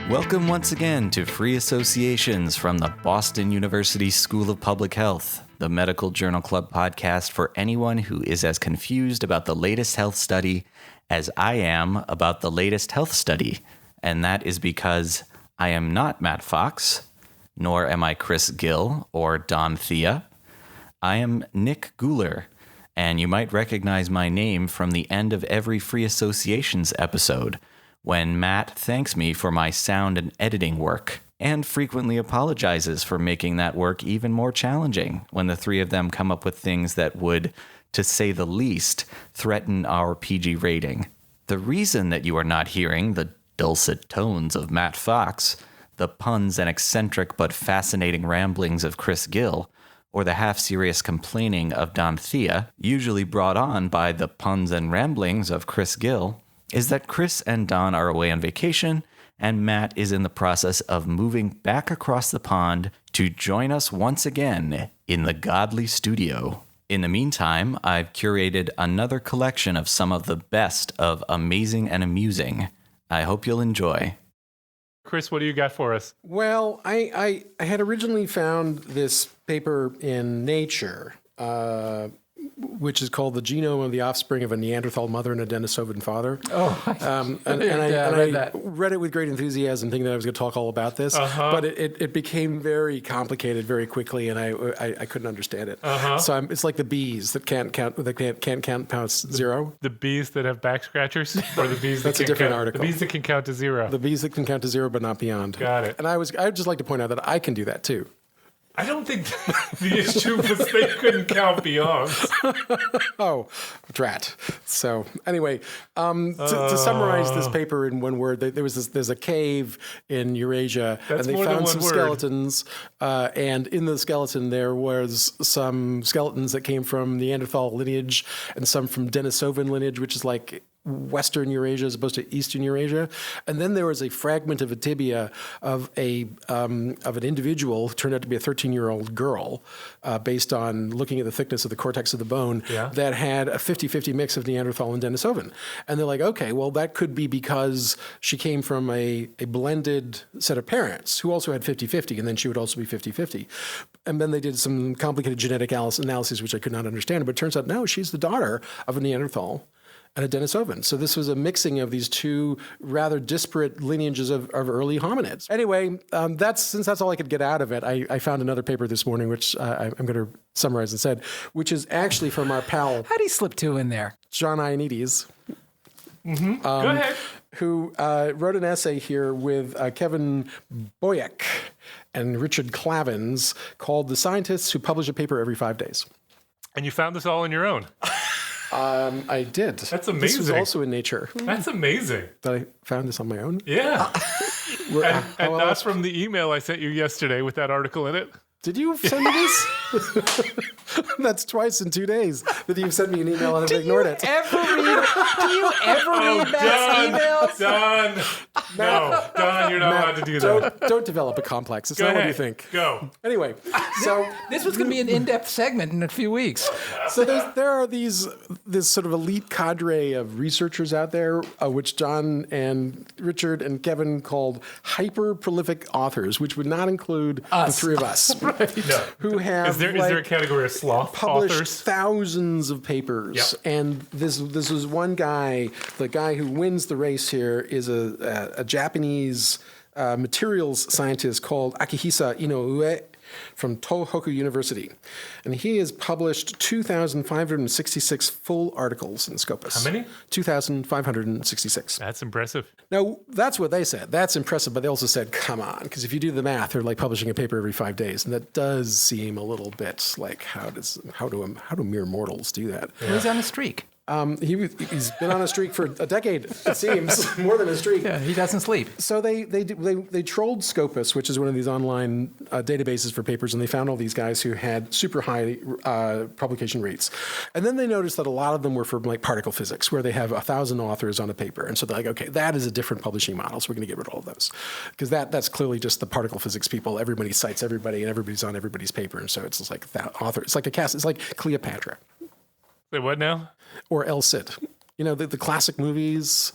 Welcome once again to Free Associations from the Boston University School of Public Health, the Medical Journal Club podcast for anyone who is as confused about the latest health study as I am about the latest health study. And that is because I am not Matt Fox, nor am I Chris Gill or Don Thea. I am Nick Guler, and you might recognize my name from the end of every Free Associations episode, when Matt thanks me for my sound and editing work, and frequently apologizes for making that work even more challenging when the three of them come up with things that would, to say the least, threaten our PG rating. The reason that you are not hearing the dulcet tones of Matt Fox, the puns and eccentric but fascinating ramblings of Chris Gill, or the half-serious complaining of Don Thea, usually brought on by the puns and ramblings of Chris Gill, is that Chris and Don are away on vacation, and Matt is in the process of moving back across the pond to join us once again in the Godly Studio. In the meantime, I've curated another collection of some of the best of Amazing and Amusing. I hope you'll enjoy. Chris, what do you got for us? Well, I had originally found this paper in Nature, which is called The Genome of the Offspring of a Neanderthal Mother and a Denisovan Father. Oh, and I read it with great enthusiasm, thinking that I was going to talk all about this. But it became very complicated very quickly, and I couldn't understand it. So it's like the bees that can't count past zero. The bees that have back scratchers, or the bees That's that a different count, article. The bees that can count to zero. The bees that can count to zero but not beyond. Got it. And I'd just like to point out that I can do that too. I don't think the issue was they couldn't count beyond. Oh, drat. So anyway, to summarize this paper in one word, there's a cave in Eurasia, That's and they more than found one some word. skeletons. And in the skeleton, there was some skeletons that came from Neanderthal lineage and some from Denisovan lineage, which is like Western Eurasia as opposed to Eastern Eurasia. And then there was a fragment of a tibia of an individual who turned out to be a 13-year-old girl, based on looking at the thickness of the cortex of the bone, that had a 50-50 mix of Neanderthal and Denisovan. And they're like, okay, well, that could be because she came from a blended set of parents who also had 50-50, and then she would also be 50-50. And then they did some complicated genetic analyses, which I could not understand. But it turns out, no, she's the daughter of a Neanderthal and a Denisovan. So this was a mixing of these two rather disparate lineages of early hominids. Anyway, since that's all I could get out of it, I found another paper this morning, which I'm going to summarize instead, which is actually from our pal how do you slip two in there? John Ioannidis. Go ahead. Who wrote an essay here with Kevin Boyack and Richard Clavins called The Scientists Who Publish a Paper Every 5 Days. And you found this all on your own. I did. That's amazing. This was also in Nature. That's amazing. That I found this on my own. Yeah. How and not else? from the email I sent you yesterday with that article in it. Did you send me this? That's twice in 2 days that you've sent me an email and I've ignored it. Do you ever read Matt's emails? Don. No, Don, you're not allowed to do that. Don't develop a complex. It's Go not ahead. what you think. Go. Anyway, so This was going to be an in-depth segment in a few weeks. there are this sort of elite cadre of researchers out there, which John and Richard and Kevin called hyper-prolific authors, which would not include the three of us, No. who have Is there a category of sloth published authors? thousands of papers. Yep. And this was one guy, the guy who wins the race here is a Japanese materials scientist called Akihisa Inoue from Tohoku University. And he has published 2,566 full articles in Scopus. How many? 2,566. That's impressive. Now, that's what they said. That's impressive, but they also said, come on, because if you do the math, they're like publishing a paper every 5 days, and that does seem a little bit like how do mere mortals do that? He's on a streak. He's been on a streak for a decade, it seems, more than a streak. Yeah, he doesn't sleep. So they trolled Scopus, which is one of these online databases for papers, and they found all these guys who had super high publication rates. And then they noticed that a lot of them were from like particle physics, where they have 1,000 authors on a paper. And so they're like, okay, that is a different publishing model, so we're going to get rid of all of those. Because that's clearly just the particle physics people. Everybody cites everybody, and everybody's on everybody's paper. And so it's just like that author. It's like a cast. It's like Cleopatra. Wait, what now? Or El Cid. the classic movies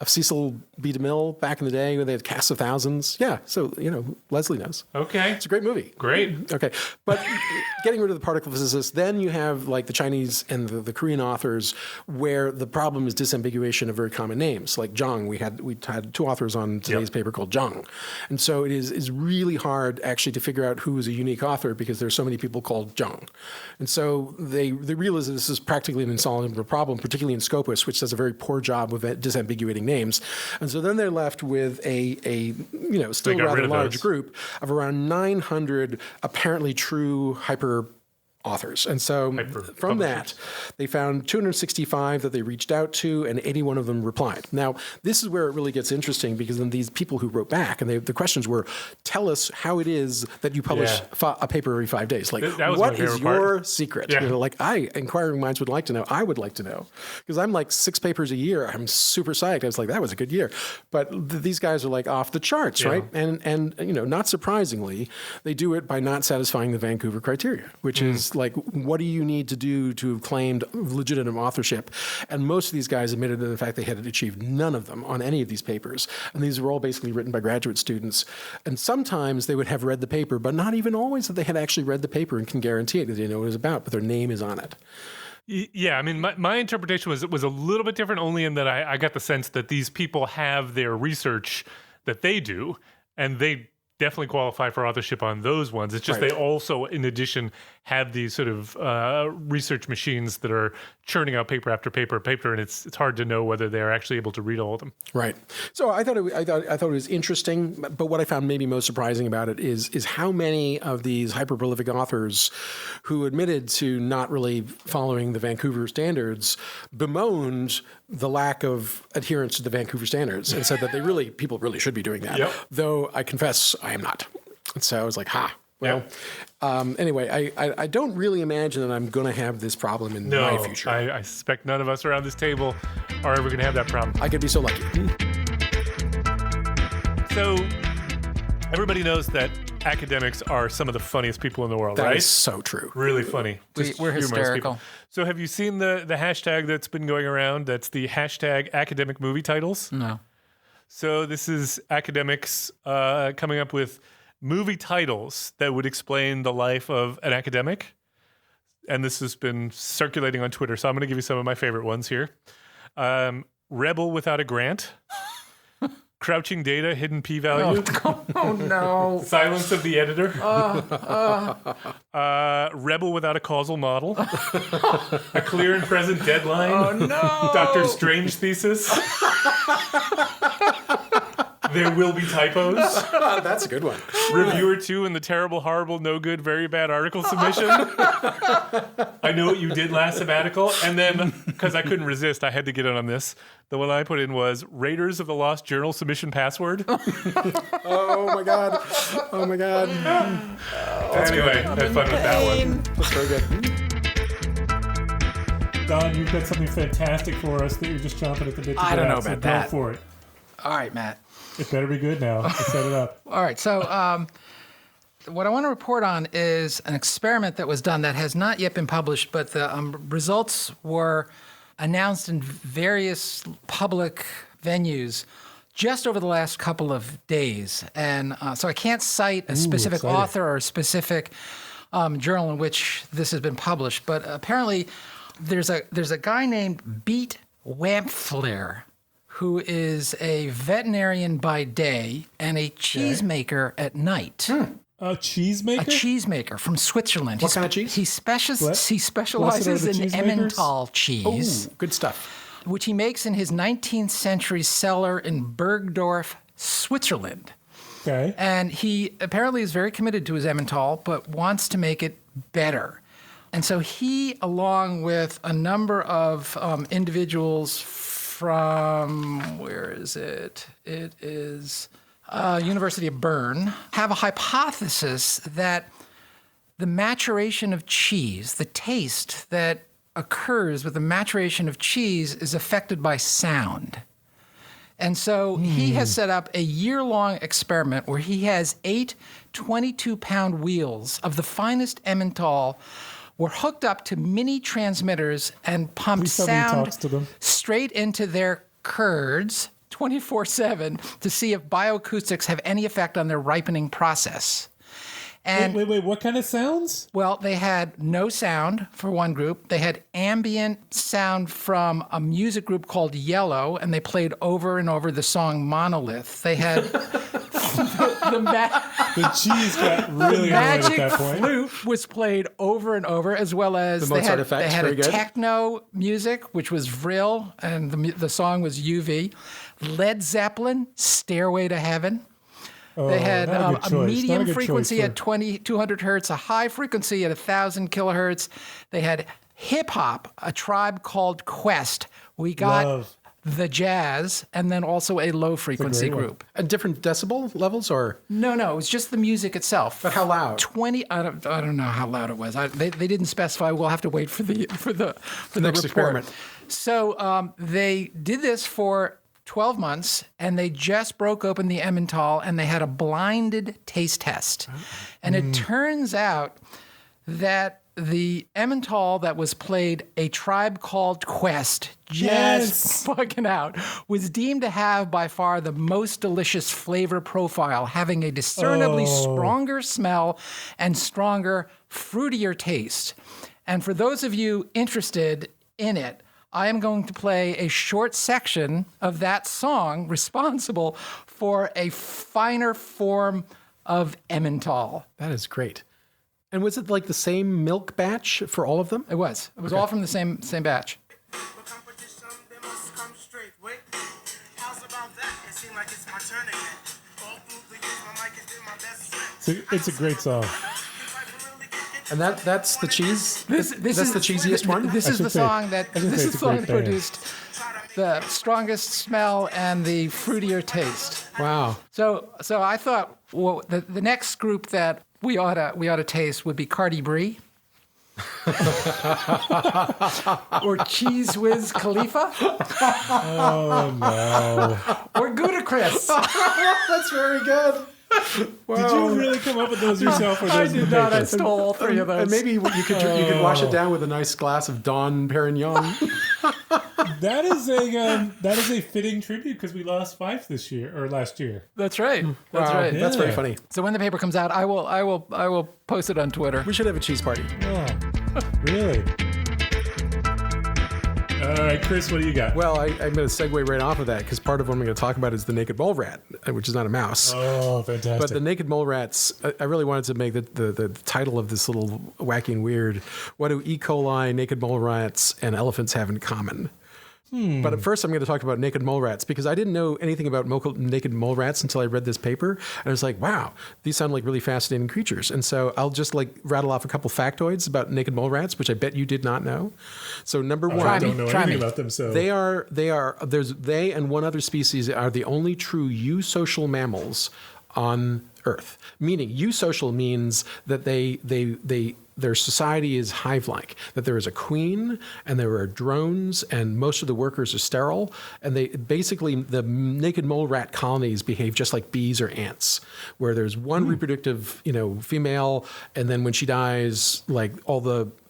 of Cecil B. DeMille back in the day when they had casts of thousands. Yeah, so, Leslie knows. Okay. It's a great movie. Great. Okay, but getting rid of the particle physicists, then you have like the Chinese and the Korean authors where the problem is disambiguation of very common names. Like Zhang, we had two authors on today's paper called Zhang. And so it is really hard actually to figure out who is a unique author because there's so many people called Zhang. And so they realize that this is practically an insoluble problem, particularly in Scopus, which does a very poor job of disambiguating names. And so then they're left with a still rather large group of around 900 apparently true hyper authors. And so from that, they found 265 that they reached out to, and 81 of them replied. Now, this is where it really gets interesting because then these people who wrote back, and the questions were, tell us how it is that you publish a paper every 5 days. Like, what is your secret? Yeah. Inquiring minds would like to know. I would like to know. Because I'm like 6 papers a year. I'm super psyched. I was like, that was a good year. But these guys are like off the charts, right? And not surprisingly, they do it by not satisfying the Vancouver criteria, which is like, what do you need to do to have claimed legitimate authorship? And most of these guys admitted to the fact they had achieved none of them on any of these papers. And these were all basically written by graduate students. And sometimes they would have read the paper, but not even always that they had actually read the paper and can guarantee it that they know what it was about, but their name is on it. Yeah, I mean, my interpretation was a little bit different, only in that I got the sense that these people have their research that they do, and they definitely qualify for authorship on those ones. It's just they also, in addition, have these sort of research machines that are churning out paper after paper, and it's hard to know whether they're actually able to read all of them. Right. So I thought it was interesting, but what I found maybe most surprising about it is how many of these hyper-prolific authors who admitted to not really following the Vancouver standards bemoaned the lack of adherence to the Vancouver standards and said that people really should be doing that. Yep. Though I confess I am not. And so I was like, well, anyway, I don't really imagine that I'm going to have this problem in my future. I suspect none of us around this table are ever going to have that problem. I could be so lucky. So everybody knows that academics are some of the funniest people in the world, right? That is so true. Really funny. We're hysterical. People. So have you seen the hashtag that's been going around? That's the hashtag academic movie titles. No. So this is academics coming up with movie titles that would explain the life of an academic. And this has been circulating on Twitter. So I'm going to give you some of my favorite ones here. Rebel Without a Grant. Crouching Data, Hidden P-Value. Oh, no. Silence of the Editor. Rebel Without a Causal Model. A Clear and Present Deadline. Oh, no. Dr. Strange Thesis. There Will Be Typos. That's a good one. Reviewer 2 in the Terrible, Horrible, No Good, Very Bad Article Submission. I Know What You Did Last Sabbatical. And then, because I couldn't resist, I had to get in on this. The one I put in was Raiders of the Lost Journal Submission Password. Oh, my God. Oh, my God. Anyway, had fun with that one. That's very good. Don, you've got something fantastic for us that you're just chomping at the bit to I don't know so about that. Go for it. All right, Matt. It better be good now. Let's set it up. All right, so what I want to report on is an experiment that was done that has not yet been published, but the results were announced in various public venues just over the last couple of days. And so I can't cite a specific author or a specific journal in which this has been published, but apparently there's a guy named Beat Wampfler, who is a veterinarian by day and a cheesemaker at night. A cheesemaker? A cheesemaker from Switzerland. What kind of cheese? He specializes in Emmental cheese. Oh, good stuff. Which he makes in his 19th century cellar in Bergdorf, Switzerland. Okay. And he apparently is very committed to his Emmental, but wants to make it better. And so he, along with a number of individuals from, where is it? It is University of Bern, have a hypothesis that the maturation of cheese, the taste that occurs with the maturation of cheese is affected by sound. And so he has set up a year-long experiment where he has 8 22-pound wheels of the finest Emmental were hooked up to mini transmitters and pumped Please somebody sound talks to them. straight into their curds 24/7 to see if bioacoustics have any effect on their ripening process. And Wait, what kind of sounds? well, they had no sound for one group. They had ambient sound from a music group called Yellow, and they played over and over the song Monolith. They had The cheese got really annoyed at magic that point. flute was played over and over, as well as The Mozart effect, they had very a good. techno music, which was Vril, and the song was UV. Led Zeppelin, Stairway to Heaven. They had not a good a choice. Not a medium good frequency choice at 200 hertz, a high frequency at 1,000 kilohertz. They had hip hop, A Tribe Called Quest. We got Love. the jazz, and then also a low frequency great one. group. And different decibel levels, or No, it was just the music itself. but how loud? 20. I don't know how loud it was. They didn't specify. We'll have to wait for the Next report. experiment. So they did this for 12 months, and they just broke open the Emmental, and they had a blinded taste test. And it turns out that the Emmental that was played A Tribe Called Quest, just Yes. fucking out, was deemed to have by far the most delicious flavor profile, having a discernibly stronger smell and stronger, fruitier taste. And for those of you interested in it, I am going to play a short section of that song responsible for a finer form of Emmental. That is great. And was it like the same milk batch for all of them? It was. It was all from the same batch. For competition, they must come straight. Wait, how's about that? It seems like it's my turn again. All through the years, my mic has been my best friend. It's a great song. And that's the cheese. This that's is the cheesiest one. This is should the say- song that I should this say is it's the a song great that band. produced the strongest smell and the fruitier taste. Wow. So I thought, well, the next group that we ought to taste would be Cardi Brie. Or Cheese Whiz Khalifa. Oh no! Or Gouda Chris. That's very good. Did you really come up with those yourself, or I those in the did not. I paper? stole all three of those. And maybe you could wash it down with a nice glass of Don Perignon. That is a fitting tribute because we lost Fife this year or last year. That's right. That's Wow, right. That's very Yeah. funny. So when the paper comes out, I will post it on Twitter. We should have a cheese party. Oh, really? All right, Chris, what do you got? Well, I'm going to segue right off of that because part of what I'm going to talk about is the naked mole rat, which is not a mouse. Oh, fantastic! But the naked mole rats, I really wanted to make the title of this little wacky and weird. What do E. coli, naked mole rats, and elephants have in common? But at first, I'm going to talk about naked mole rats because I didn't know anything about naked mole rats until I read this paper. And I was like, wow, these sound like really fascinating creatures. And so I'll just rattle off a couple factoids about naked mole rats, which I bet you did not know. So number one, I don't know Try anything me. about them, so they and one other species are the only true eusocial mammals on Earth. Meaning, eusocial means that their society is hive-like, that there is a queen and there are drones and most of the workers are sterile. And the naked mole rat colonies behave just like bees or ants, where there's one reproductive, female, and then when she dies,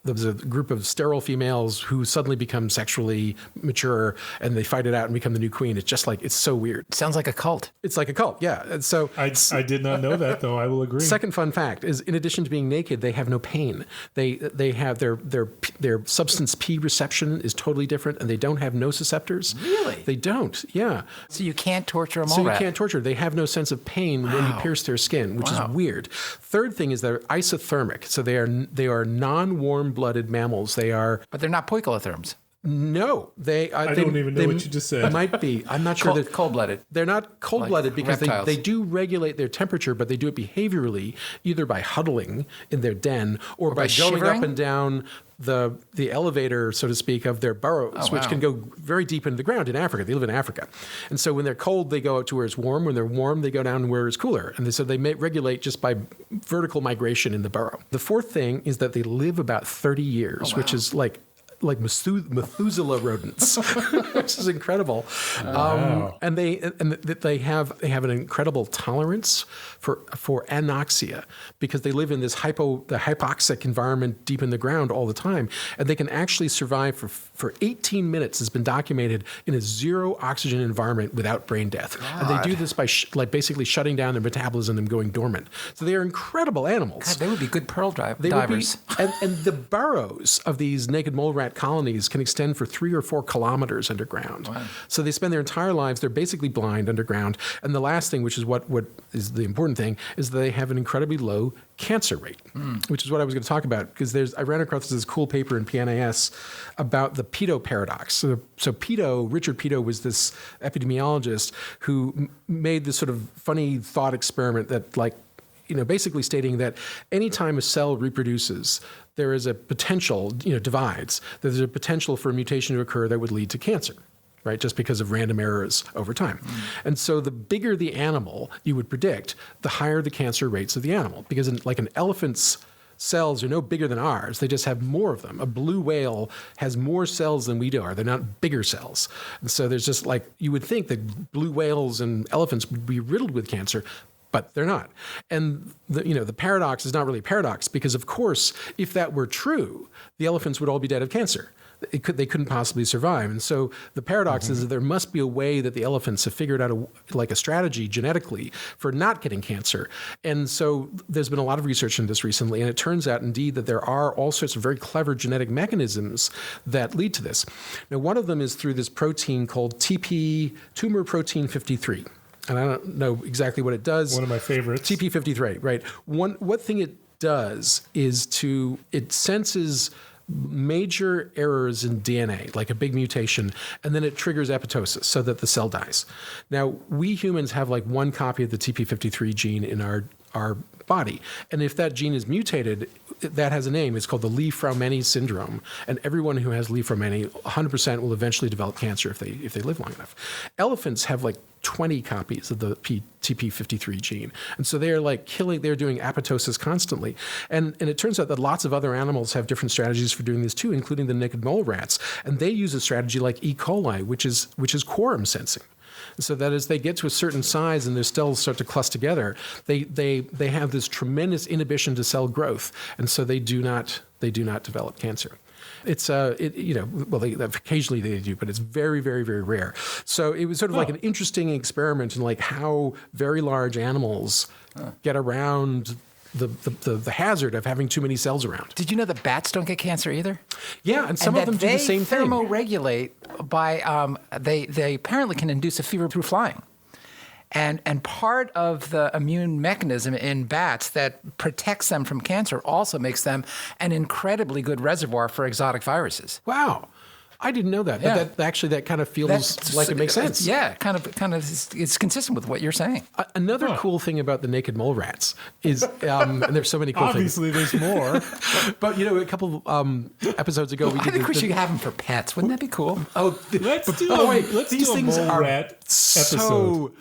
there's a group of sterile females who suddenly become sexually mature and they fight it out and become the new queen. It's just it's so weird. Sounds like a cult. It's like a cult, yeah. And so I did not know that, though. I will agree. second fun fact is, in addition to being naked, they have no pain. They have their substance P reception is totally different, and they don't have nociceptors. Really? They don't. Yeah. So you can't torture a mole So you rat. can't torture. They have no sense of pain when you pierce their skin, which is weird. Third thing is they're isothermic, so they are non-warm-blooded mammals. They are But they're not poikilotherms. no. I don't even know what you just said. Might be. I'm not sure. that Cold-blooded. They're not cold-blooded because reptiles. they do regulate their temperature, but they do it behaviorally, either by huddling in their den or by going shivering? up and down the elevator, so to speak, of their burrows, which wow. can go very deep into the ground in Africa. They live in Africa. And so when they're cold, they go out to where it's warm. When they're warm, they go down where it's cooler. And so they may regulate just by vertical migration in the burrow. The fourth thing is that they live about 30 years, which is like Methuselah rodents, which is incredible. And they have an incredible tolerance for anoxia because they live in this hypoxic environment deep in the ground all the time, and they can actually survive for 18 minutes. Has been documented in a zero oxygen environment without brain death, and they do this by basically shutting down their metabolism and going dormant. So they are incredible animals. God, they would be good pearl divers. And the burrows of these naked mole rat colonies can extend for 3 or 4 kilometers underground. Wow. So they spend their entire lives, they're basically blind underground. And the last thing, which is what is the important thing, is that they have an incredibly low cancer rate, which is what I was going to talk about, because I ran across this cool paper in PNAS about the Peto paradox. So Richard Peto was this epidemiologist who made this sort of funny thought experiment that basically stating that anytime a cell reproduces, there is a potential, divides, that there's a potential for a mutation to occur that would lead to cancer, right? Just because of random errors over time. And so the bigger the animal, you would predict, the higher the cancer rates of the animal. Because an elephant's cells are no bigger than ours. They just have more of them. A blue whale has more cells than we do. They're not bigger cells. And so there's just you would think that blue whales and elephants would be riddled with cancer, but they're not. And the paradox is not really a paradox because, of course, if that were true, the elephants would all be dead of cancer. They couldn't possibly survive. And so the paradox is that there must be a way that the elephants have figured out a strategy genetically for not getting cancer. And so there's been a lot of research in this recently, and it turns out indeed that there are all sorts of very clever genetic mechanisms that lead to this. Now, one of them is through this protein called tumor protein 53. And I don't know exactly what it does. One of my favorites. TP53, right. One thing it does is it senses major errors in DNA, like a big mutation, and then it triggers apoptosis so that the cell dies. Now, we humans have one copy of the TP53 gene in our body. And if that gene is mutated, that has a name. It's called the Li-Fraumeni syndrome. And everyone who has Li-Fraumeni, 100% will eventually develop cancer if they live long enough. Elephants have 20 copies of the TP53 gene. And so they're they're doing apoptosis constantly. And it turns out that lots of other animals have different strategies for doing this too, including the naked mole rats. And they use a strategy like E. coli, which is quorum sensing. So that as they get to a certain size and their cells start to cluster together, they have this tremendous inhibition to cell growth, and so they do not develop cancer. It's occasionally they do, but it's very, very, very rare. So it was sort of like an interesting experiment in how very large animals get around the hazard of having too many cells around. Did you know that bats don't get cancer either? Yeah, and some of them do the same thing. They thermoregulate by they apparently can induce a fever through flying. And part of the immune mechanism in bats that protects them from cancer also makes them an incredibly good reservoir for exotic viruses. Wow. I didn't know that. Yeah. That kind of feels like it makes sense. Yeah, kind of. It's consistent with what you're saying. Another cool thing about the naked mole rats is, and there's so many cool Obviously, things. there's more. But a couple episodes ago, I think we should have them for pets. Wouldn't that be cool? Let's do a mole rat episode. So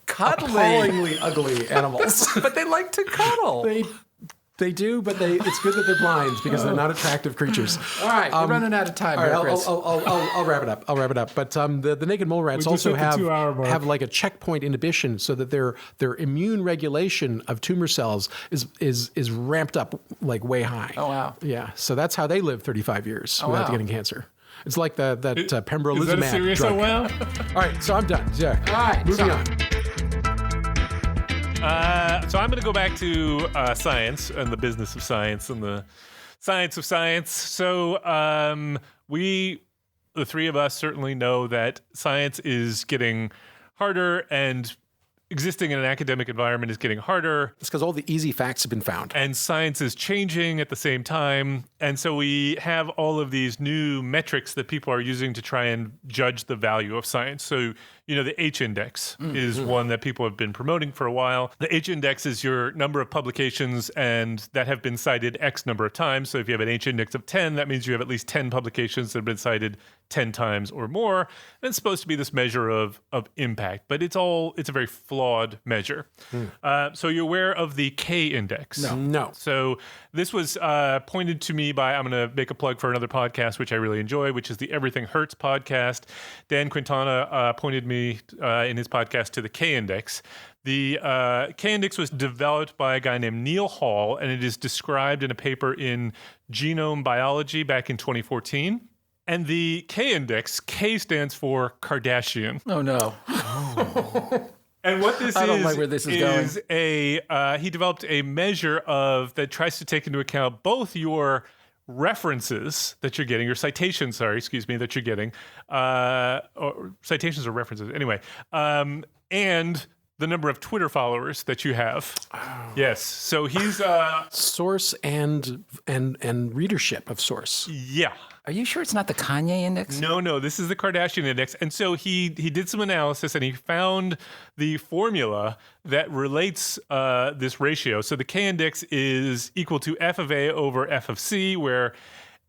cuddly, appallingly ugly animals. But they like to cuddle. They do, but it's good that they're blind because they're not attractive creatures. All right, we're running out of time. All right, I'll wrap it up. But the naked mole rats also have a checkpoint inhibition, so that their immune regulation of tumor cells is ramped up way high. Oh wow! Yeah, so that's how they live 35 years without getting cancer. It's like that pembrolizumab Is that a serious drug. well? All right, so I'm done. Yeah. All right, moving on. So I'm going to go back to science and the business of science and the science of science. So we, the three of us, certainly know that science is getting harder, and existing in an academic environment is getting harder. It's because all the easy facts have been found. And science is changing at the same time. And so we have all of these new metrics that people are using to try and judge the value of science. So the H-index is one that people have been promoting for a while. The H-index is your number of publications and that have been cited X number of times. So if you have an H-index of 10, that means you have at least 10 publications that have been cited 10 times or more. And it's supposed to be this measure of impact, but it's a very flawed measure. So you're aware of the K-index? No. So this was pointed to me by, I'm going to make a plug for another podcast, which I really enjoy, which is the Everything Hurts podcast. Dan Quintana pointed me in his podcast to the K-index. The K-index was developed by a guy named Neil Hall, and it is described in a paper in Genome Biology back in 2014. And the K-index, K stands for Kardashian. Oh, no. And what this I don't like where this is going. He developed a measure that tries to take into account both your references that you're getting, your citations, that you're getting, or citations or references, anyway, and the number of Twitter followers that you have. Oh. Yes. So he's source and readership of source. Yeah. Are you sure it's not the Kanye index? No, this is the Kardashian index. And so he did some analysis and he found the formula that relates this ratio. So the K index is equal to F of A over F of C, where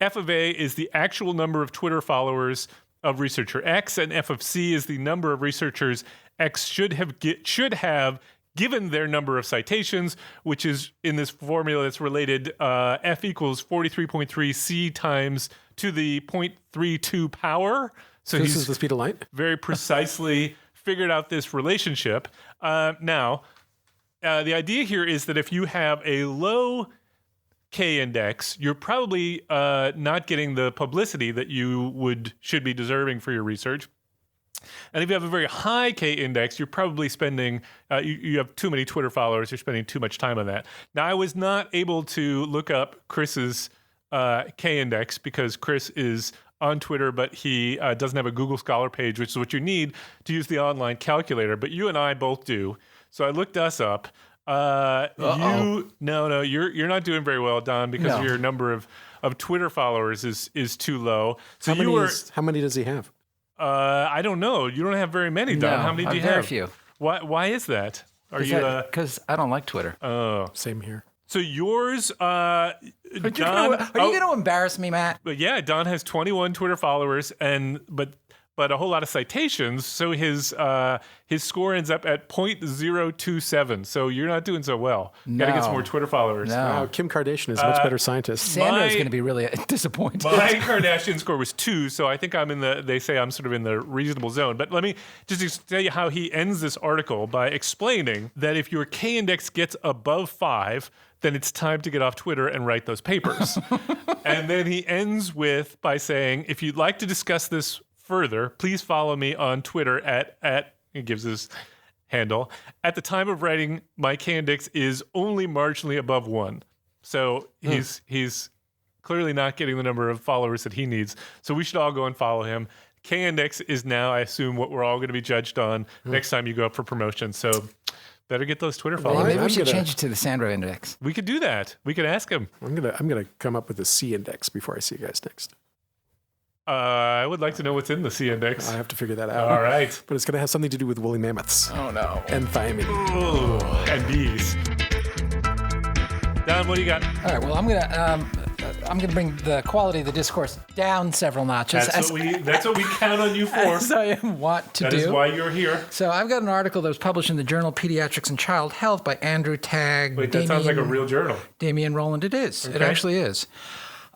F of A is the actual number of Twitter followers of researcher X, and F of C is the number of researchers X should have given their number of citations, which is in this formula that's related, F equals 43.3 C times to the 0.32 power. So this is the speed of light? Very precisely figured out this relationship. Now, the idea here is that if you have a low K index, you're probably not getting the publicity that you should be deserving for your research. And if you have a very high K index, you're probably spending, you have too many Twitter followers, you're spending too much time on that. Now, I was not able to look up Chris's K index because Chris is on Twitter, but he doesn't have a Google Scholar page, which is what you need to use the online calculator. But you and I both do. So I looked us up. You're not doing very well, Don, because your number of Twitter followers is too low. So how many does he have? I don't know. You don't have very many, Don. No, How many do you very have? few. Why is that? Because I don't like Twitter. Same here. So yours, Don. Are you going to embarrass me, Matt? But yeah, Don has 21 Twitter followers, but a whole lot of citations. So his score ends up at 0.027. So you're not doing so well. Got to get some more Twitter followers. No. Wow, Kim Kardashian is a much better scientist. Sandra is going to be really disappointed. My Kardashian score was 2, so I think they say I'm sort of in the reasonable zone. But let me just tell you how he ends this article by explaining that if your K index gets above 5, then it's time to get off Twitter and write those papers. And then he ends by saying, if you'd like to discuss this further, please follow me on Twitter at he gives his handle. At the time of writing, my K-index is only marginally above 1. So he's clearly not getting the number of followers that he needs. So we should all go and follow him. K-index is now, I assume, what we're all going to be judged on next time you go up for promotion. So better get those Twitter followers. Maybe we should change it to the Sandra index. We could do that. We could ask him. I'm gonna come up with a C index before I see you guys next. I would like to know what's in the C index. I have to figure that out. All right. But it's going to have something to do with woolly mammoths. Oh, no. And thiamine. Ooh, and bees. Don, what do you got? All right, well, I'm gonna bring the quality of the discourse down several notches. That's what we count on you for. As I want to do. That is why you're here. So I've got an article that was published in the journal Pediatrics and Child Health by Andrew Tagg. Wait, that sounds like a real journal. Damian Rowland. It is. Okay. It actually is.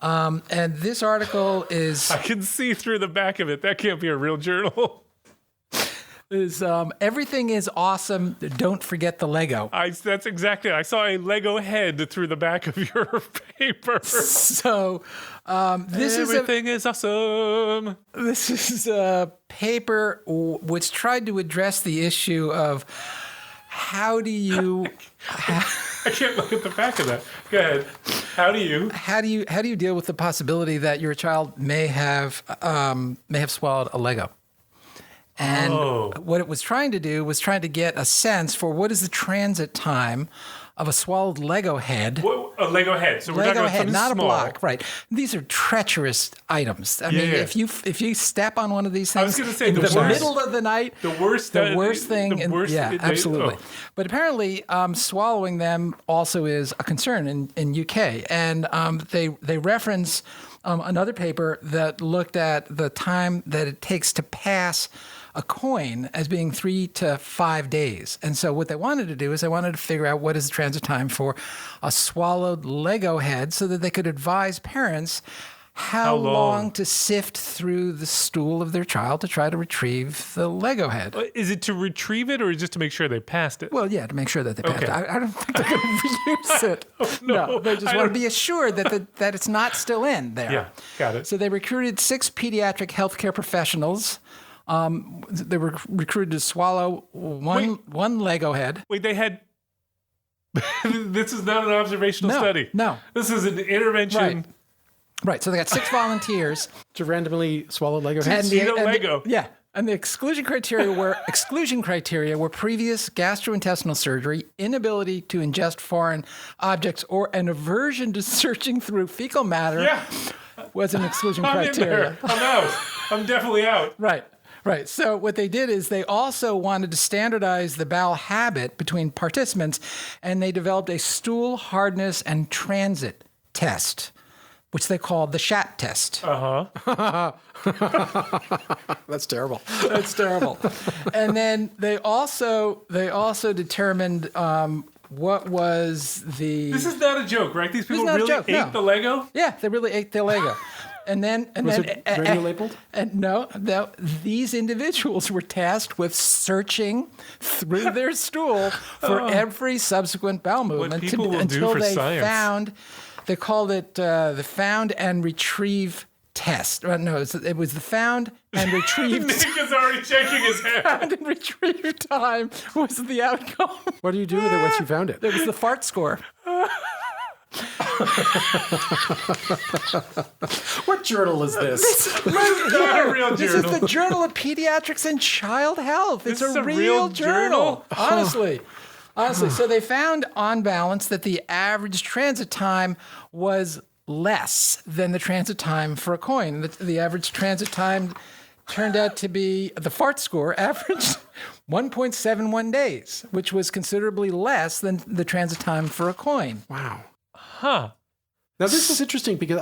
And this article is... I can see through the back of it. That can't be a real journal. Everything is awesome. Don't forget the Lego. That's exactly it. I saw a Lego head through the back of your paper. So everything is awesome. This is a paper which tried to address the issue of how do you... I can't look at the back of that. Go ahead. How do you deal with the possibility that your child may have swallowed a Lego? And what it was trying to do was trying to get a sense for what is the transit time of a swallowed Lego head. A Lego head. So we're talking Lego about head, something not small. a block, right? These are treacherous items. I mean, yeah. if you step on one of these I was things gonna say, in the the worst- middle of the night, the worst thing. Absolutely. oh. But apparently, swallowing them also is a concern in UK, and they reference another paper that looked at the time that it takes to pass a coin as being 3 to 5 days. And so what they wanted to do is they wanted to figure out what is the transit time for a swallowed Lego head so that they could advise parents how long to sift through the stool of their child to try to retrieve the Lego head. Is it to retrieve it or just to make sure they passed it? Well, yeah, to make sure that they passed it. Okay. I don't think they're going to reuse it. no, they just I want don't- to be assured that it's not still in there. Yeah, got it. So they recruited 6 pediatric healthcare professionals. They were recruited to swallow one Lego head. Wait, they had. This is not an observational No, study. no. This is an intervention. Right. So they got 6 volunteers. To randomly swallow Lego heads? eat a Lego. And the exclusion criteria were previous gastrointestinal surgery, inability to ingest foreign objects, or an aversion to searching through fecal matter Yeah, was an exclusion I'm in criteria. there. I'm out. I'm definitely out. Right. Right. So what they did is they also wanted to standardize the bowel habit between participants, and they developed a stool hardness and transit test, which they called the SHAT test. That's terrible. That's terrible. And then they also determined what was the. This is not a joke, right? These people not a really joke, ate no. the Lego? Yeah, they really ate the Lego. And then Was it radio-labeled? And no, these individuals were tasked with searching through their stool for every subsequent bowel movement people will do until for they science. found. They called it the found and retrieve test. No, it was the found and retrieve. Nick is already shaking his head. Found and retrieve time was the outcome. What do you do with it once you found it? It was the fart score. What journal is this? This is not a real This journal. is the Journal of Pediatrics and Child Health. It's This is a a real real journal. journal? Honestly, so they found on balance that the average transit time was less than the transit time for a coin. The average transit time turned out to be, the fart score averaged 1.71 days, which was considerably less than the transit time for a coin. Wow. Huh. Now this is interesting because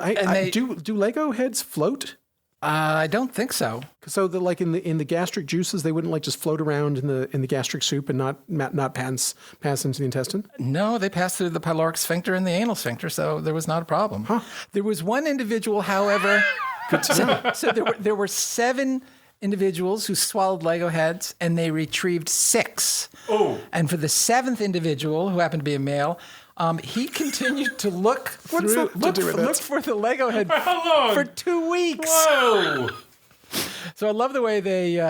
do Lego heads float? I don't think so. So like in the gastric juices, they wouldn't like just float around in the gastric soup and not pass into the intestine. No, they passed through the pyloric sphincter and the anal sphincter, so there was not a problem. There was one individual, however. So there were 7 individuals who swallowed Lego heads, and they retrieved 6. Oh. And for the 7th individual, who happened to be a male, he continued to look for the Lego head For how long? for 2 weeks. Whoa. So I love the way they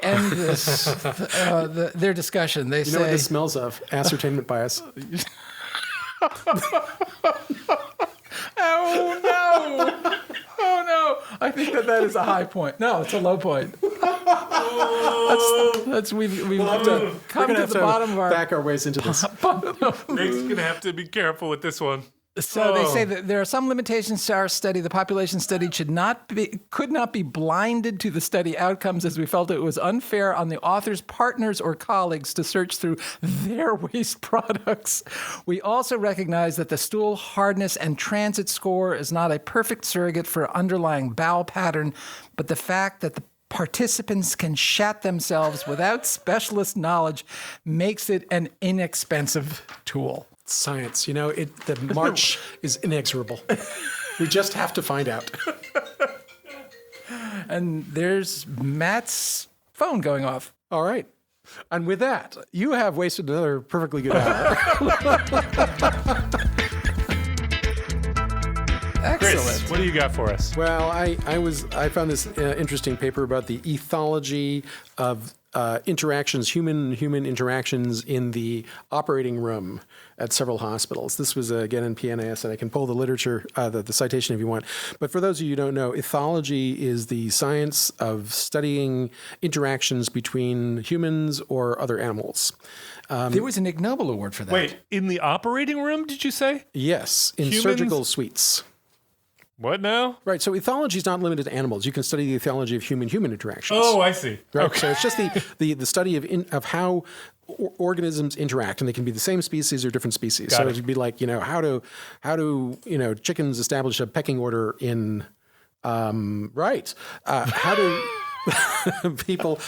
end this their discussion. They You say, know what this smells of? Ascertainment bias. "Oh no, oh no!" I think that is a high point. No, it's a low point. That's we've We're come gonna to have the to bottom of our. back our ways into this. Nick's gonna have to be careful with this one. So they say that there are some limitations to our study. The population study could not be blinded to the study outcomes, as we felt it was unfair on the author's partners or colleagues to search through their waste products. We also recognize that the stool hardness and transit score is not a perfect surrogate for underlying bowel pattern, but the fact that the participants can shat themselves without specialist knowledge makes it an inexpensive tool. Science, the march is inexorable. We just have to find out. And there's Matt's phone going off. All right. And with that, you have wasted another perfectly good hour. Excellent. Chris, what do you got for us? Well, I found this interesting paper about the ethology of human interactions in the operating room at several hospitals. This was again in PNAS, and I can pull the literature, the citation if you want. But for those of you who don't know, ethology is the science of studying interactions between humans or other animals. There was an Ig Nobel Award for that. Wait, in the operating room, did you say? Yes, in Humans? surgical suites. What now? Right, so ethology is not limited to animals. You can study the ethology of human-human interactions. Oh, I see. Right? Okay. So it's just the study of how organisms interact, and they can be the same species or different species. Got So it. it'd be like, how do chickens establish a pecking order in how do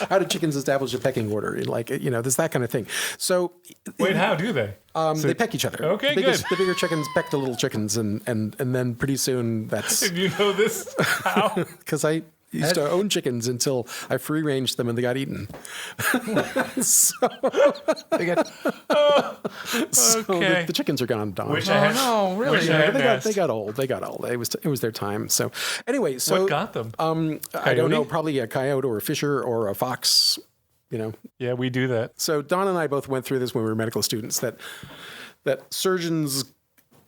how do chickens establish a pecking order? There's that kind of thing. So Wait, how do they? they peck each other. Okay, the good. The bigger chickens peck the little chickens, and then pretty soon that's Did you know this? How? because I used to own chickens until I free ranged them and they got eaten. They got, So Okay. the chickens are gone, Don. Wish I had. no, really? Wish I had They got asked. old. It was their time. So anyway, so What got them? I don't know, Coyote? probably a coyote or a fisher or a fox. Yeah, we do that. So Don and I both went through this when we were medical students. That surgeons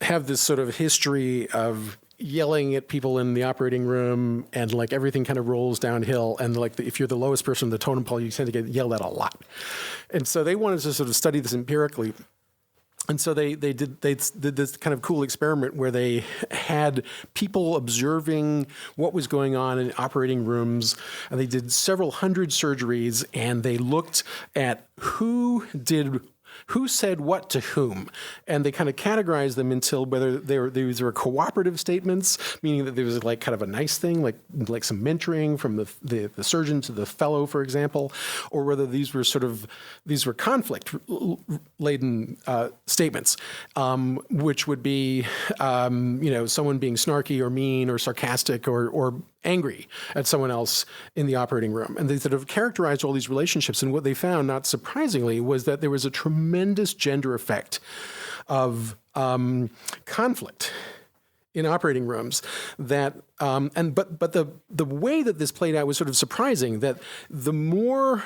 have this sort of history of yelling at people in the operating room, and like everything kind of rolls downhill. And like if you're the lowest person in the totem pole, you tend to get yelled at a lot. And so they wanted to sort of study this empirically. And so they did this kind of cool experiment where they had people observing what was going on in operating rooms, and they did several hundred surgeries, and they looked at who said what to whom, and they kind of categorized them until whether these were cooperative statements, meaning that there was like kind of a nice thing, like some mentoring from the surgeon to the fellow, for example, or whether these were conflict-laden statements, which would be someone being snarky or mean or sarcastic or angry at someone else in the operating room. And they sort of characterized all these relationships. And what they found, not surprisingly, was that there was a tremendous gender effect of conflict in operating rooms. But the way that this played out was sort of surprising, that the more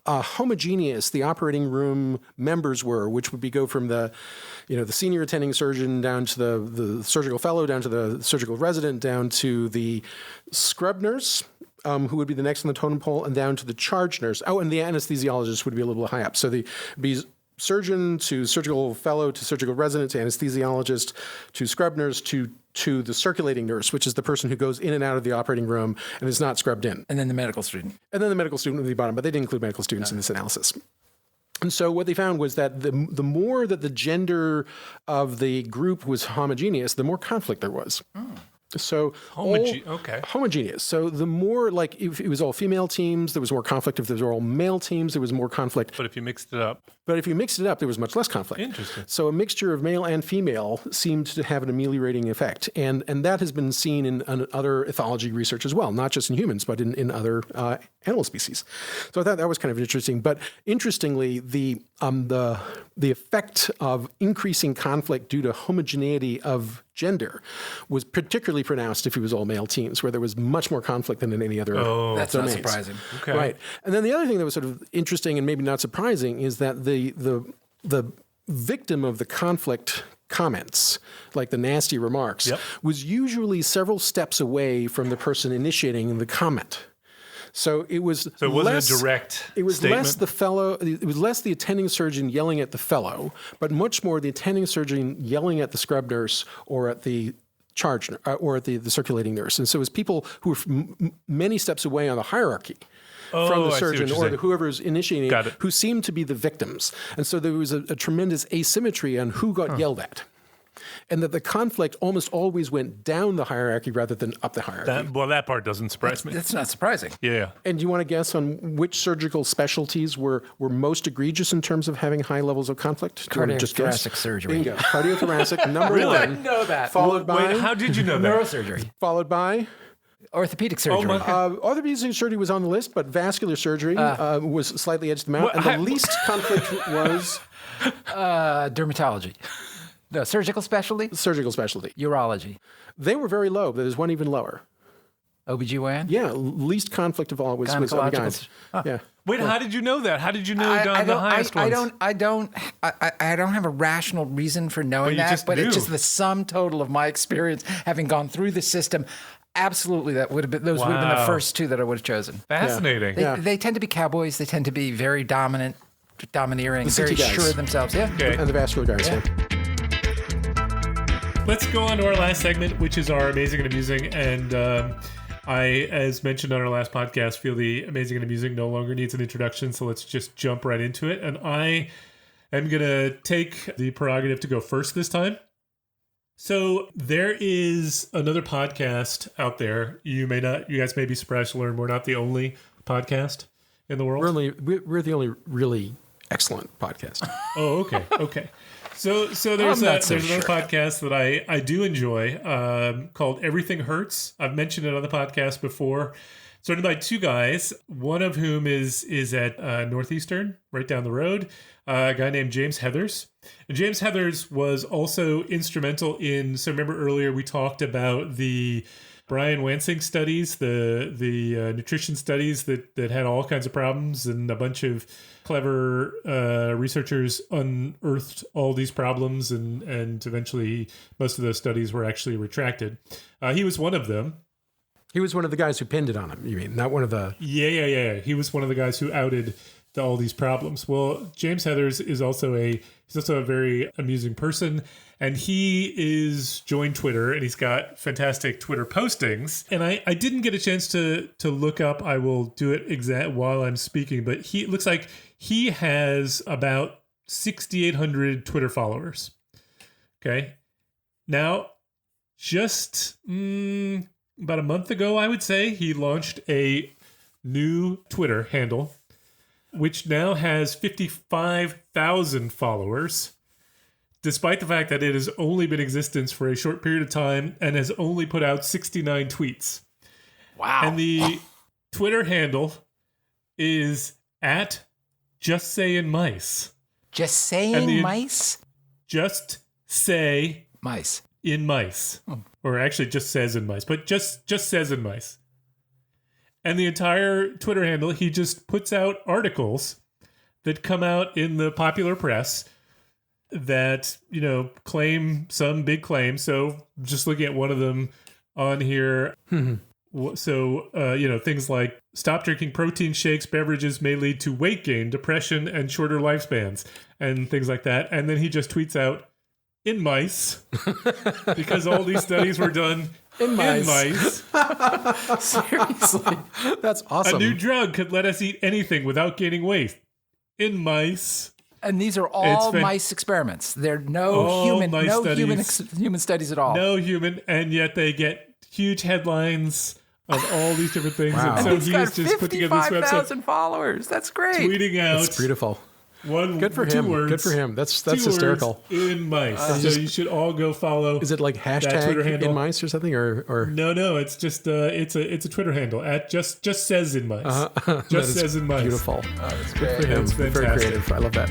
homogeneous the operating room members were, which would go from the senior attending surgeon down to the surgical fellow, down to the surgical resident, down to the scrub nurse, who would be the next on the totem pole, and down to the charge nurse. Oh, and the anesthesiologist would be a little high up. So the surgeon to surgical fellow to surgical resident to anesthesiologist to scrub nurse to the circulating nurse, which is the person who goes in and out of the operating room and is not scrubbed in. And then the medical student. And then the medical student at the bottom, but they didn't include medical students in this analysis. And so what they found was that the more that the gender of the group was homogeneous, the more conflict there was. So homogeneous. So the more, like, if it was all female teams, there was more conflict. If there was all male teams, there was more conflict. But if you mixed it up, But if you mixed it up, there was much less conflict. Interesting. So a mixture of male and female seemed to have an ameliorating effect. And that has been seen in other ethology research as well, not just in humans, but in other animal species. So I thought that was kind of interesting. But interestingly, the effect of increasing conflict due to homogeneity of gender was particularly pronounced if it was all male teams, where there was much more conflict than in any other That's not domains. surprising. Okay. Right. And then the other thing that was sort of interesting and maybe not surprising is that the victim of the conflict comments, like the nasty remarks, Yep. was usually several steps away from the person initiating the comment. So it was So it wasn't a direct It was statement? less the fellow. It was less the attending surgeon yelling at the fellow, but much more the attending surgeon yelling at the scrub nurse or at the charge or at the circulating nurse. And so it was people who were many steps away on the hierarchy from I the see what surgeon you're or saying. whoever's initiating, Got it. who seemed to be the victims. And so there was a tremendous asymmetry on who got yelled at. And that the conflict almost always went down the hierarchy rather than up the hierarchy. That part doesn't surprise me. That's not surprising. Yeah. And do you want to guess on which surgical specialties were most egregious in terms of having high levels of conflict? Do you want to just guess? Cardiothoracic surgery. Bingo. Cardiothoracic, number Really? one. know that. Followed by, Wait, how did you know that? Neurosurgery. followed by, Orthopedic surgery. my orthopedic surgery was on the list, but vascular surgery was slightly edged them out. What- And the least conflict was Dermatology. The surgical specialty? Surgical specialty. Urology. They were very low. There's one even lower. OBGYN? Yeah, least conflict of all was OB-GYNs. Yeah. Wait, how did you know that? How did you know down the highest ones? I don't have a rational reason for knowing you that, just but knew. it's just the sum total of my experience having gone through the system. Absolutely, those would have been the Wow. first two that I would have chosen. Fascinating. They tend to be cowboys. They tend to be very dominant, domineering, The very CT guys. sure of themselves. Yeah. Okay. And the vascular guys. Yeah. Let's go on to our last segment, which is our amazing and amusing. And I, as mentioned on our last podcast, feel the amazing and amusing no longer needs an introduction. So let's just jump right into it. And I am going to take the prerogative to go first this time. So there is another podcast out there. You guys may be surprised to learn we're not the only podcast in the world. We're the only really excellent podcast. Oh, okay. Okay. So there's I'm not so another sure. podcast that I do enjoy called Everything Hurts. I've mentioned it on the podcast before. Started by two guys, one of whom is at Northeastern, right down the road, a guy named James Heathers. And James Heathers was also instrumental in, so remember earlier we talked about the Brian Wansink studies, the nutrition studies that had all kinds of problems, and a bunch of clever researchers unearthed all these problems, and eventually most of those studies were actually retracted. He was one of them. He was one of the guys who pinned it on him, you mean? Not one of the... Yeah. He was one of the guys who outed all these problems. Well, James Heathers is also a very amusing person, and he is joined Twitter, and he's got fantastic Twitter postings. And I didn't get a chance to look up. I will do it while I'm speaking, but it looks like he has about 6,800 Twitter followers. Okay. Now, just about a month ago, I would say, he launched a new Twitter handle, which now has 55,000 followers, despite the fact that it has only been in existence for a short period of time and has only put out 69 tweets. Wow. And the Twitter handle is at Just Sayin' Mice. Just saying mice? Just say Mice. in mice. Or actually just says in mice, but just says in mice. And the entire Twitter handle, he just puts out articles that come out in the popular press that, claim some big claim. So just looking at one of them on here. So, things like stop drinking protein shakes, beverages may lead to weight gain, depression, and shorter lifespans, and things like that. And then he just tweets out, in mice, because all these studies were done in mice. Seriously. That's awesome. A new drug could let us eat anything without gaining weight. In mice. And these are all mice experiments. They're All human mice human studies at all. No human, and yet they get huge headlines of all these different things. Wow. And so He's he got has just put together this website 55,000 followers. That's great. tweeting out That's beautiful. Good for two him. words, Good for him. That's two hysterical. words, in mice. So you should all go follow. Is it like that Twitter hashtag handle. in mice or something? Or No, it's just it's a Twitter handle at just says in mice. That Just is says in mice. beautiful. That's Good for great. him. It's Very fantastic. creative. I love that.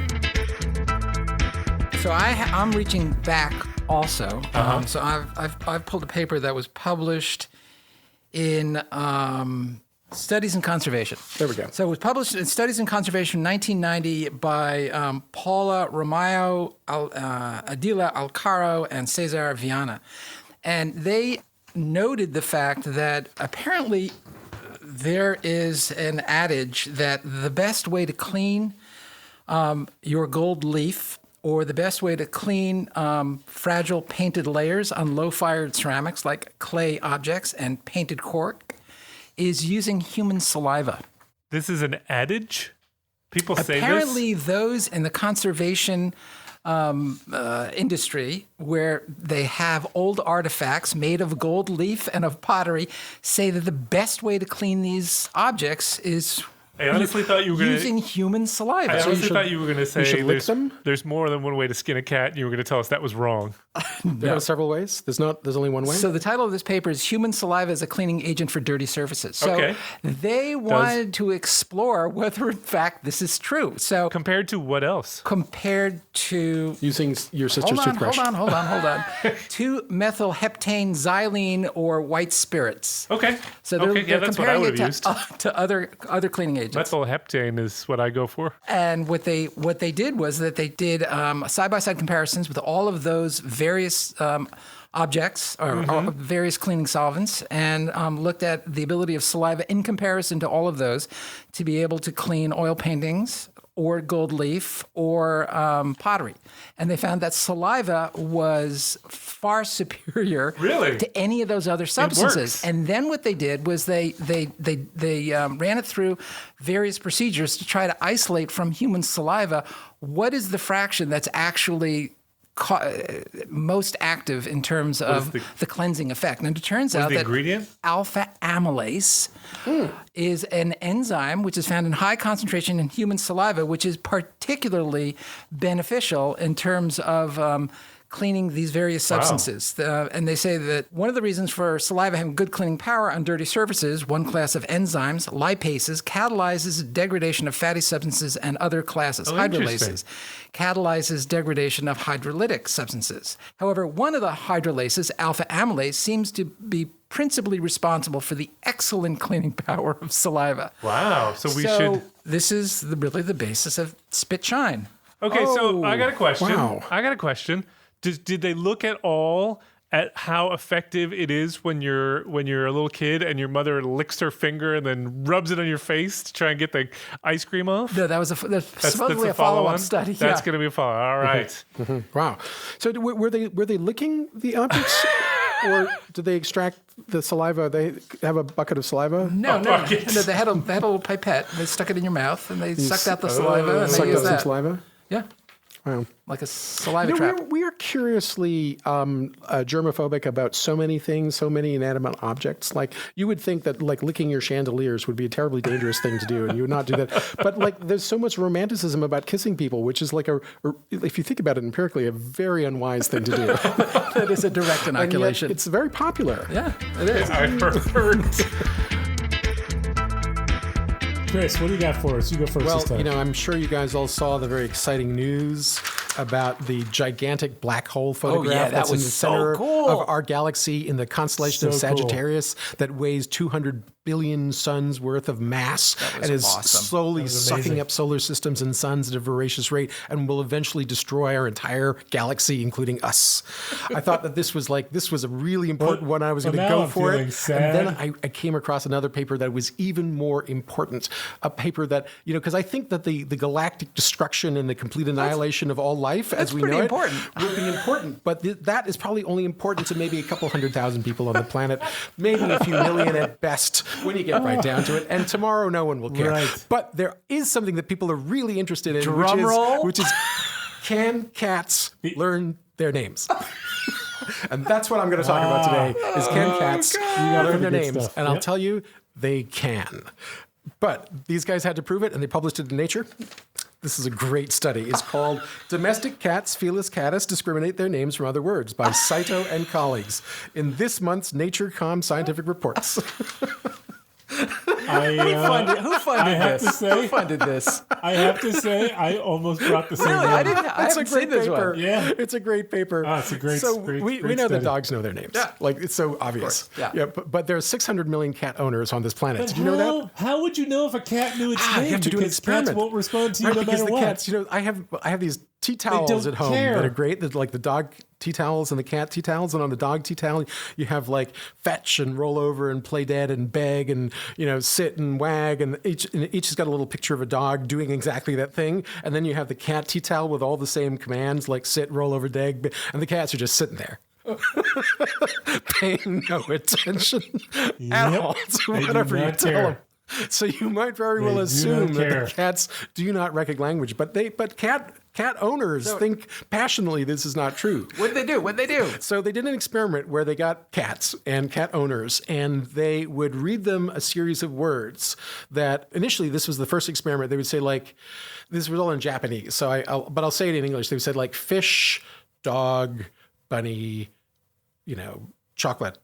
So I'm reaching back also. So I've pulled a paper that was published in Studies in Conservation. There we go. So it was published in Studies in Conservation 1990 by Paula Romayo, Adila Alcaro, and Cesar Viana. And they noted the fact that apparently there is an adage that the best way to clean your gold leaf, or the best way to clean fragile painted layers on low-fired ceramics like clay objects and painted cork, is using human saliva. This is an adage? People say this? Apparently, those in the conservation industry, where they have old artifacts made of gold leaf and of pottery, say that the best way to clean these objects is I honestly thought you were going to. using human saliva. I honestly should- thought you were going to say should lick them? there's more than one way to skin a cat, and you were going to tell us that was wrong. There are several ways. There's only one way. So the title of this paper is Human Saliva as a Cleaning Agent for Dirty Surfaces. So Okay. they wanted to explore whether, in fact, this is true. So Compared to what else? compared to Using your sister's toothbrush. hold on. 2-methylheptane xylene or white spirits. Okay. So they're, okay, yeah, they're that's what I comparing would it have used. to other cleaning agents. Methylheptane is what I go for. And what they did was that they did side-by-side comparisons with all of those various objects or various cleaning solvents and looked at the ability of saliva in comparison to all of those to be able to clean oil paintings or gold leaf or pottery. And they found that saliva was far superior Really? to any of those other substances. works. And then what they did was they ran it through various procedures to try to isolate from human saliva what is the fraction that's actually most active in terms of the cleansing effect. And it turns out the that ingredient? alpha amylase is an enzyme which is found in high concentration in human saliva, which is particularly beneficial in terms of cleaning these various substances. And they say that one of the reasons for saliva having good cleaning power on dirty surfaces, one class of enzymes, lipases, catalyzes degradation of fatty substances and other classes, hydrolases, catalyzes degradation of hydrolytic substances. However, one of the hydrolases, alpha amylase, seems to be principally responsible for the excellent cleaning power of saliva. Wow. So we should. This is really the basis of spit shine. Okay, so I got a question. wow. I got a question. Did they look at all at how effective it is when you're a little kid and your mother licks her finger and then rubs it on your face to try and get the ice cream off? No, that's supposedly a follow-on? follow-up study. That's yeah. going to be a follow. All right. Wow. So were they licking the objects, or did they extract the saliva? They have a bucket of saliva. No, buckets. they had a little pipette. They stuck it in your mouth and they sucked out the saliva and they Sucked out used some that. saliva. Yeah, Wow. like a saliva You know, trap. we are curiously germophobic about so many things, so many inanimate objects. Like you would think that like licking your chandeliers would be a terribly dangerous thing to do, and you would not do that. But like, there's so much romanticism about kissing people, which is like if you think about it empirically, a very unwise thing to do. That is a direct And yet inoculation. it's very popular. Yeah, it is. I heard. Chris, what do you got for us? You go first Well, this time. you know, I'm sure you guys all saw the very exciting news about the gigantic black hole photograph yeah, that that's in was the so center cool. of our galaxy in the constellation of So cool. Sagittarius that weighs 200 billion suns worth of mass and is awesome. slowly sucking amazing. up solar systems and suns at a voracious rate and will eventually destroy our entire galaxy, including us. I thought that this was a really important one. I was well, going to now go I'm for feeling it. sad. And then I came across another paper that was even more important. A paper that, you know, because I think that the galactic destruction and the complete annihilation of all life as we pretty know important. it would be important. But that is probably only important to maybe a couple 100,000 people on the planet, maybe a few million at best when you get right down to it. And tomorrow no one will care. Right. But there is something that people are really interested in, Drum roll. which is can cats learn their names? And that's what I'm going to talk about today is can cats learn their good names? stuff. And I'll Yep. tell you, they can. But these guys had to prove it, and they published it in Nature. This is a great study. It's called Domestic Cats, Felis Catus, Discriminate Their Names from Other Words by Saito and colleagues in this month's Nature.com Scientific Reports. Who funded have this? to say- Who funded this? I have to say, I almost brought the same Really? one. I It's a haven't great seen this paper. one. Yeah. It's a great paper. Ah, it's a great- So great- we great know that study. dogs know their names. Yeah. Like, it's so obvious. Yeah. But there are 600 million cat owners on this planet. But Did you know that? How would you know if a cat knew its name? You have to do an because experiment. cats won't respond to you Right, no because matter the what. cats, you know, I have these tea towels don't at home care. that are great. That like the dog tea towels and the cat tea towels, and on the dog tea towel you have like fetch and roll over and play dead and beg and, you know, sit and wag, and each has got a little picture of a dog doing exactly that thing. And then you have the cat tea towel with all the same commands like sit, roll over, beg, and the cats are just sitting there. Paying no attention at Yep. all to They do whatever you not tell care. them. So you might very well do not assume that care. the cats do not recognize language, but cat cat owners think passionately this is not true. What'd they do? So they did an experiment where they got cats and cat owners, and they would read them a series of words that initially, this was the first experiment. They would say like, this was all in Japanese. So I'll say it in English. They said like fish, dog, bunny, chocolate,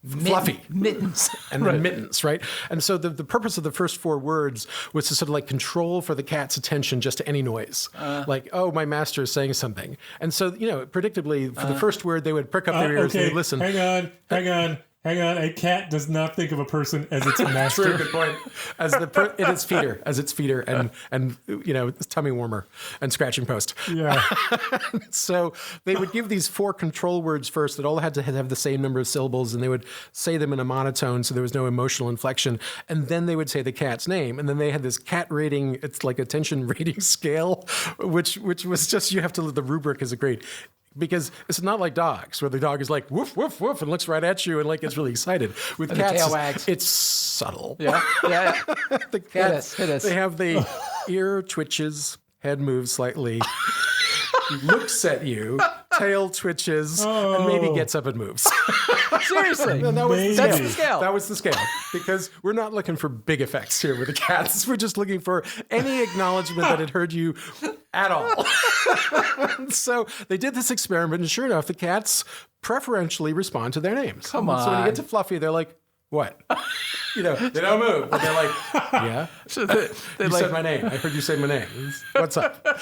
fluffy. Mittens. And then mittens, right? And so the purpose of the first 4 words was to sort of like control for the cat's attention just to any noise. Like, oh, my master is saying something. And so, predictably, for the first word, they would prick up their ears and they'd listen. Hang on. A cat does not think of a person as its master. True, good point. As its feeder, and its tummy warmer and scratching post. Yeah. So they would give these 4 control words first that all had to have the same number of syllables, and they would say them in a monotone so there was no emotional inflection. And then they would say the cat's name. And then they had this cat rating, it's like attention rating scale, which was just, the rubric is a great. Because it's not like dogs, where the dog is like woof woof woof and looks right at you and like gets really excited. With and cats, the tail wags. It's subtle. Yeah. The cats, hit us. They have the ear twitches, head moves slightly, looks at you, tail twitches, and maybe gets up and moves. Seriously, And that's the scale. That was the scale, because we're not looking for big effects here with the cats. We're just looking for any acknowledgement that it heard you at all. So they did this experiment, and sure enough, the cats preferentially respond to their names. Come So when you on. get to Fluffy, they're like, what? They don't move, but they're like, yeah. You said my name. I heard you say my name. What's up?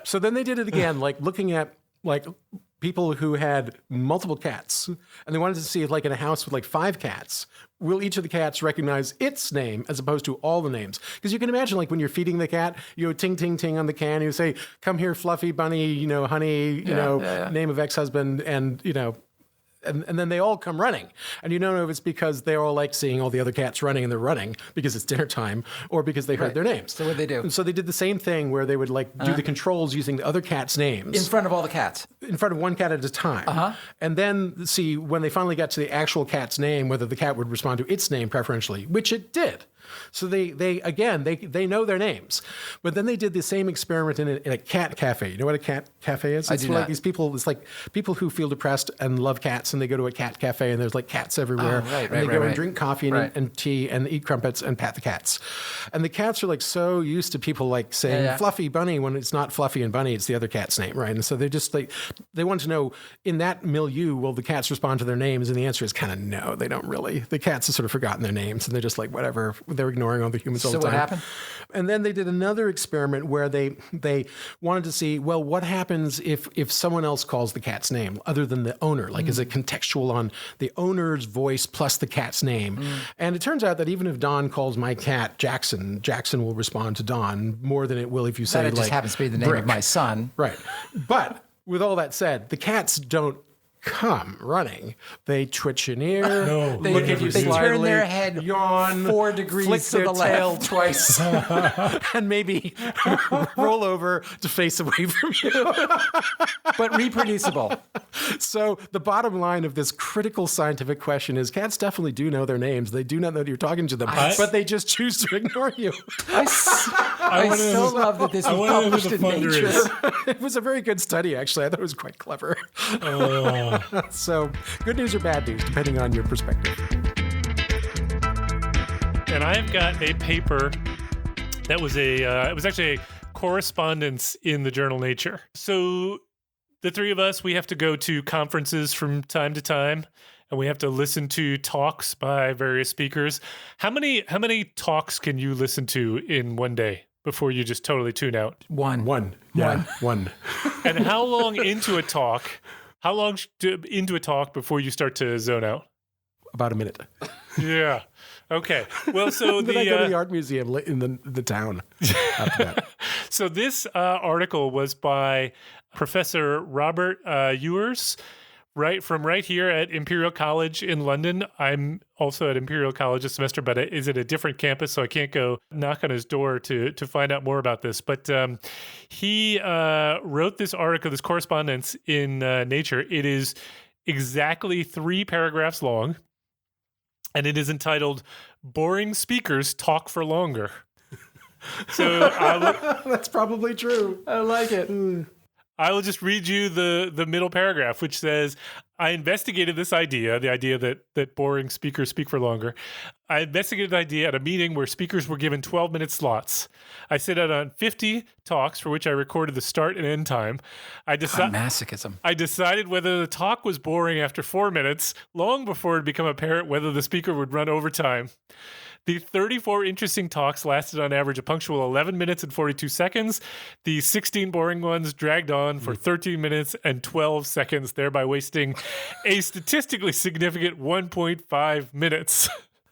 So then they did it again, like looking at like people who had multiple cats, and they wanted to see if, like, in a house with like 5 cats, will each of the cats recognize its name as opposed to all the names? Because you can imagine, like, when you're feeding the cat, you go ting ting ting on the can, you say, "Come here, Fluffy, Bunny, honey, name of ex-husband," and And then they all come running. And you don't know if it's because they all like seeing all the other cats running and they're running because it's dinner time, or because they heard their names. So what'd they do? And so they did the same thing where they would like do the controls using the other cats' names. In front of all the cats. In front of one cat at a time. And then see when they finally got to the actual cat's name, whether the cat would respond to its name preferentially, which it did. So they know their names. But then they did the same experiment in a cat cafe. You know what a cat cafe is? It's do like not. these people, it's like people who feel depressed and love cats, and they go to a cat cafe and there's like cats everywhere. Right, and they go right. and drink coffee and tea and eat crumpets and pat the cats. And the cats are like so used to people like saying Fluffy, Bunny, when it's not Fluffy and Bunny, it's the other cat's name, right? And so they just like, they want to know in that milieu, will the cats respond to their names? And the answer is kind of no, they don't really. The cats have sort of forgotten their names and they're just like, whatever. They're ignoring all the humans all the So time. what happened? And then they did another experiment where they wanted to see, well, what happens if someone else calls the cat's name other than the owner? Like, is it contextual on the owner's voice plus the cat's name? And it turns out that even if Don calls my cat Jackson, Jackson will respond to Don more than it will if you say, That like, just happens to be the name Brick. of my son. Right. But with all that said, the cats don't come running. They twitch an ear, No, look they at you turn slyly, their head yawn, 4 degrees flick to their the tail left. twice, and maybe roll over to face away from you. But reproducible. So the bottom line of this critical scientific question is cats definitely do know their names. They do not know that you're talking to them, but they just choose to ignore you. I still love that this I was wanna know who published the in funder Nature. is. It was a very good study, actually. I thought it was quite clever. So good news or bad news, depending on your perspective. And I've got a paper that was it was actually a correspondence in the journal Nature. So the 3 of us, we have to go to conferences from time to time, and we have to listen to talks by various speakers. How many talks can you listen to in one day before you just totally tune out? One. And how long into a talk? How long into a talk before you start to zone out? About a minute. Yeah. Okay. Well, so Then I go to the art museum in the town after that. So this article was by Professor Robert Ewers, right here at Imperial College in London. I'm also at Imperial College this semester, but is at a different campus, so I can't go knock on his door to find out more about this. But he wrote this article, this correspondence in Nature. It is exactly 3 paragraphs long, and it is entitled "Boring Speakers Talk for Longer." So That's probably true. I like it. I will just read you the middle paragraph, which says, I investigated this idea, the idea that boring speakers speak for longer. I investigated the idea at a meeting where speakers were given 12-minute slots. I set out on 50 talks for which I recorded the start and end time. Masochism. I decided whether the talk was boring after 4 minutes, long before it became apparent whether the speaker would run over time. The 34 interesting talks lasted on average a punctual 11 minutes and 42 seconds. The 16 boring ones dragged on for 13 minutes and 12 seconds, thereby wasting a statistically significant 1.5 minutes.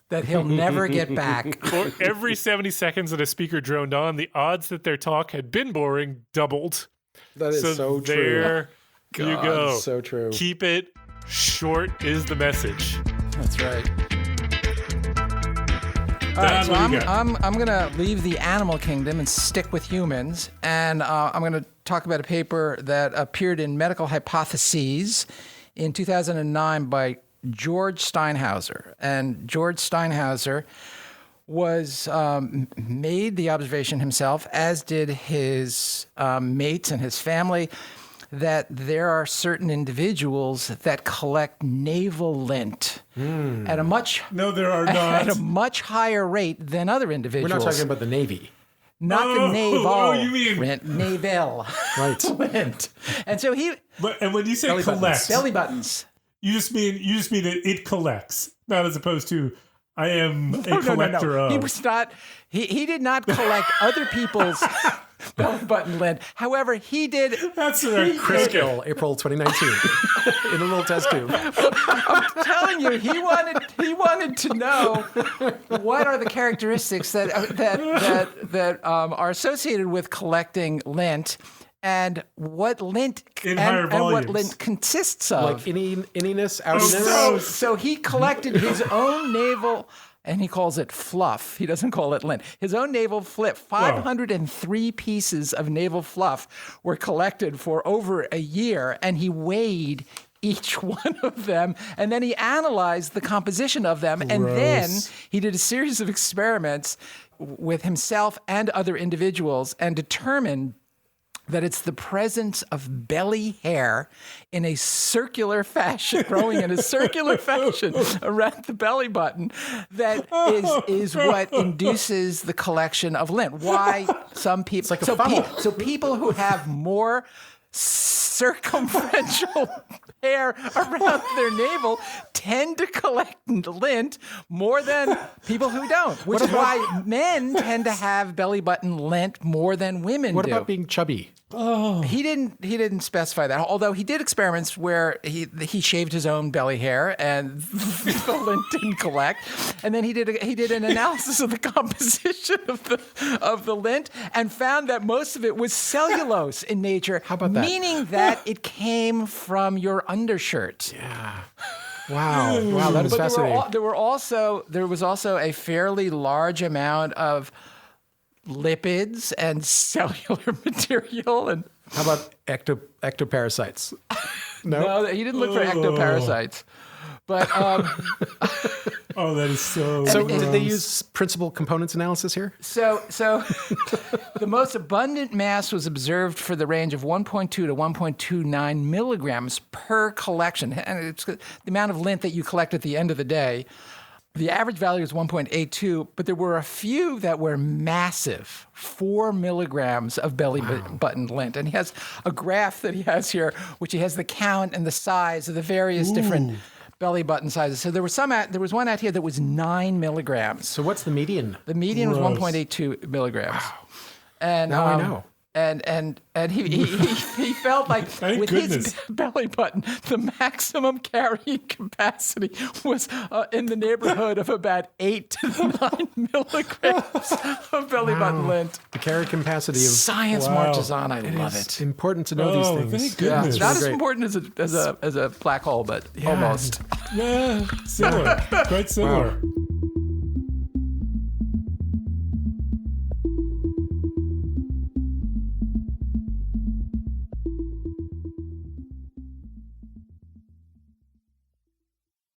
That he'll never get back. For every 70 seconds that a speaker droned on, the odds that their talk had been boring doubled. That is so true. There you go. So true. Keep it short is the message. That's right. All right, so I'm going to leave the animal kingdom and stick with humans. And I'm going to talk about a paper that appeared in Medical Hypotheses in 2009 by George Steinhauser. And George Steinhauser was made the observation himself, as did his mates and his family, that there are certain individuals that collect navel lint at a much there are not. at a much higher rate than other individuals. We're not talking about the Navy. Not the navel. you mean lint, navel Right. lint. And so he And when you say Belly buttons. collects, belly buttons. you just mean that it collects, not as opposed to I am a collector of. He was not. He did not collect other people's belly button lint. However, he did. That's right. Chris Gill, April 2019, in a little test tube. I'm telling you, he wanted to know what are the characteristics that are associated with collecting lint, and what lint In higher and what volumes. lint consists of. Like inniness, outiness. gross. So he collected his own navel, and he calls it fluff. He doesn't call it lint. His own navel fluff. 503 pieces of navel fluff were collected for over a year, and he weighed each one of them, and then he analyzed the composition of them, and then he did a series of experiments with himself and other individuals and determined that it's the presence of belly hair in a circular fashion, growing in a circular fashion around the belly button, that is what induces the collection of lint. Why some people? like a funnel. So people who have more circumferential hair around their navel tend to collect lint more than people who don't, which is why men tend to have belly button lint more than women What do. about being chubby? He didn't specify that, although he did experiments where he shaved his own belly hair and the lint didn't collect, and then he did an analysis of the composition of the lint and found that most of it was cellulose in nature. How about that? Meaning that it came from your undershirt. Wow, that is But fascinating. there was also a fairly large amount of lipids and cellular material, and How about ectoparasites? no, he didn't look for ectoparasites. But Oh, that is so. So did they use principal components analysis here? so the most abundant mass was observed for the range of 1.2 to 1.29 milligrams per collection, and it's the amount of lint that you collect at the end of the day. The average value is 1.82, but there were a few that were massive, 4 milligrams of belly button lint. And he has a graph that he has here, which he has the count and the size of the various different belly button sizes. So there was one out here that was 9 milligrams. So what's the median? The median was Gross. 1.82 milligrams. And Now I know. And he felt like Thank with goodness. his belly button, the maximum carrying capacity was in the neighborhood of about 8 to 9 milligrams of belly button lint. The carrying capacity of Science marches on. I love It's it. important to know these things. thank Yeah, goodness. not as great. important as a black hole, but almost. Yeah, similar. Quite similar.